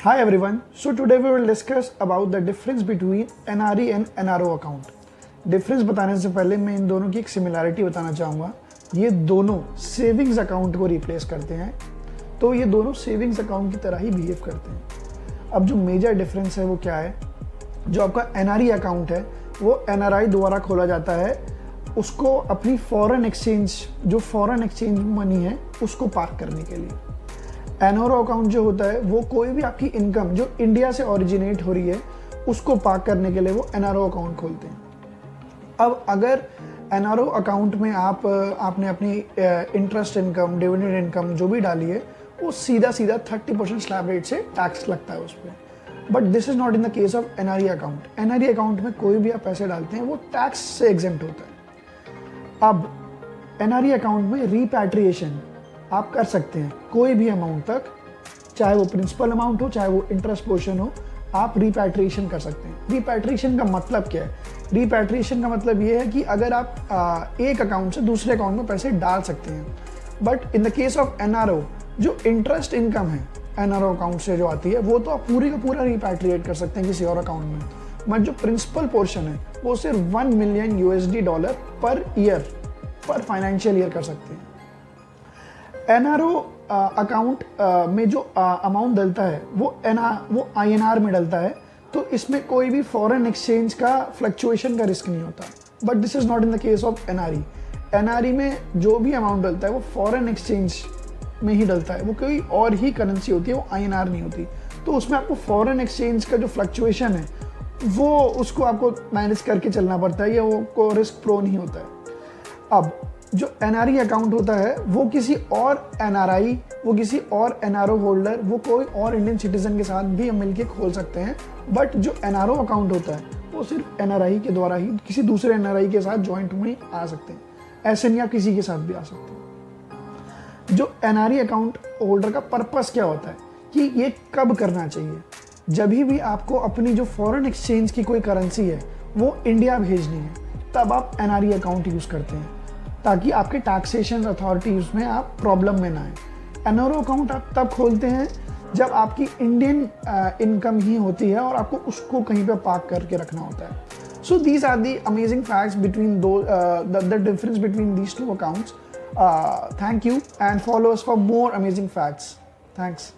Hi everyone. So today we will discuss about the difference between NRE and NRO account. Difference बताने से पहले मैं इन दोनों की एक सिमिलैरिटी बताना चाहूँगा। ये दोनों सेविंग्स अकाउंट को रिप्लेस करते हैं, तो ये दोनों सेविंग्स अकाउंट की तरह ही बिहेव करते हैं। अब जो मेजर डिफरेंस है वो क्या है? जो आपका NRE अकाउंट है वो NRI द्वारा खोला जाता है, उसको अपनी फॉरेन एक्सचेंज मनी है उसको पार्क करने के लिए। एनआरओ अकाउंट जो होता है वो कोई भी आपकी इनकम जो इंडिया से ओरिजिनेट हो रही है उसको पार्क करने के लिए वो एनआरओ अकाउंट खोलते हैं। अब अगर एनआरओ अकाउंट में आपने अपनी इंटरेस्ट इनकम, डिविडेंड इनकम जो भी डाली है वो सीधा 30% स्लैब रेट से टैक्स लगता है उस पर। But this is not in the case of NRE account. NRE account में कोई भी आप पैसे डालते हैं वो टैक्स से एग्जेम्प्ट होता है। अब एनआरई अकाउंट में रिपैट्रिएशन आप कर सकते हैं कोई भी अमाउंट तक, चाहे वो प्रिंसिपल अमाउंट हो चाहे वो इंटरेस्ट पोर्शन हो, आप रिपैट्रिएशन कर सकते हैं। रिपैट्रिएशन का मतलब क्या है? रिपैट्रिएशन का मतलब ये है कि अगर आप एक अकाउंट से दूसरे अकाउंट में पैसे डाल सकते हैं, but in the case of NRO जो इंटरेस्ट इनकम है एनआरओ अकाउंट से जो आती है वो तो आप पूरी का पूरा रिपैट्रिएट कर सकते हैं किसी और अकाउंट में, बट जो प्रिंसिपल पोर्शन है वो सिर्फ $1 मिलियन पर ईयर पर फाइनेंशियल ईयर कर सकते हैं। एनआरओ अकाउंट में जो अमाउंट डलता है वो INR में डलता है, तो इसमें कोई भी फॉरेन एक्सचेंज का फ्लक्चुएशन का रिस्क नहीं होता। But this is not in the case of NRE. NRE में जो भी अमाउंट डलता है वो फॉरेन एक्सचेंज में ही डलता है, वो कोई और ही करेंसी होती है, वो INR नहीं होती। तो उसमें आपको फॉरेन एक्सचेंज का जो फ्लक्चुएशन है वो उसको आपको मैनेज करके चलना पड़ता है, या वो को रिस्क प्रो नहीं होता है। अब जो NRE अकाउंट होता है वो किसी और NRI, वो किसी और NRO होल्डर, वो कोई और इंडियन सिटीजन के साथ भी मिलके खोल सकते हैं। बट जो NRO अकाउंट होता है वो सिर्फ NRI के द्वारा ही किसी दूसरे NRI के साथ जॉइंट में आ सकते हैं, ऐसे नहीं आप किसी के साथ भी आ सकते हैं। जो NRE अकाउंट होल्डर का पर्पस क्या होता है कि ये कब करना चाहिए? जब भी आपको अपनी जो फॉरेन एक्सचेंज की कोई करेंसी है वो इंडिया भेजनी है, तब आप NRE अकाउंट यूज़ करते हैं, ताकि आपके टैक्सेशन अथॉरिटी उसमें आप प्रॉब्लम में ना आए। एनआरओ अकाउंट आप तब खोलते हैं जब आपकी इंडियन इनकम ही होती है और आपको उसको कहीं पे पार्क करके रखना होता है। So these are the amazing facts between the difference between these two accounts. Thank you and follow us for more amazing facts. Thanks.